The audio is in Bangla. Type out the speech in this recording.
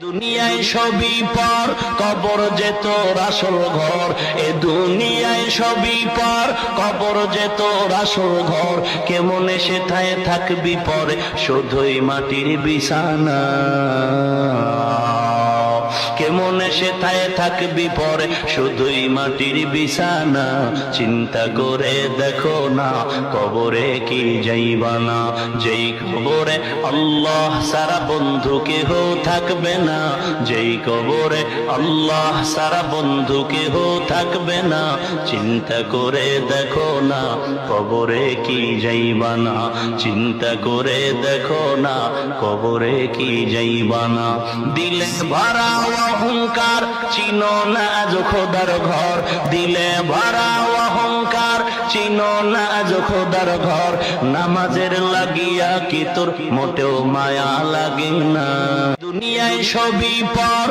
দুনিয়ায় সবই পর, কবর যে তোর আসল ঘর। এ দুনিয়ায় সবই পর, কবর যে তোর আসল ঘর। কেমন সেথায় থাকবি পরে, শুধুই মাটির বিছানা। কেমন সেথায় থাকবি পরে, শুধুই মাটির বিছানা। চিন্তা করে দেখো না, কবরে কি যাইবা না। যেই কবরে আল্লাহ সারা বন্ধু কেহ থাকবে না। যেই কবরে আল্লাহ সারা বন্ধু কেহ থাকবে না। চিন্তা করে দেখো না, কবরে কি যাইবা না। চিন্তা করে দেখো না, কবরে কি যাইবা না। দিলে ভরা অহংকার, চিনো না আজ খোদার ঘর। দিলে ভরা অহংকার, চিনো না আজ খোদার ঘর। নামাজের লাগিয়া কি তোর মোটেও মায়া লাগে না। দুনিয়ায় সবই পর।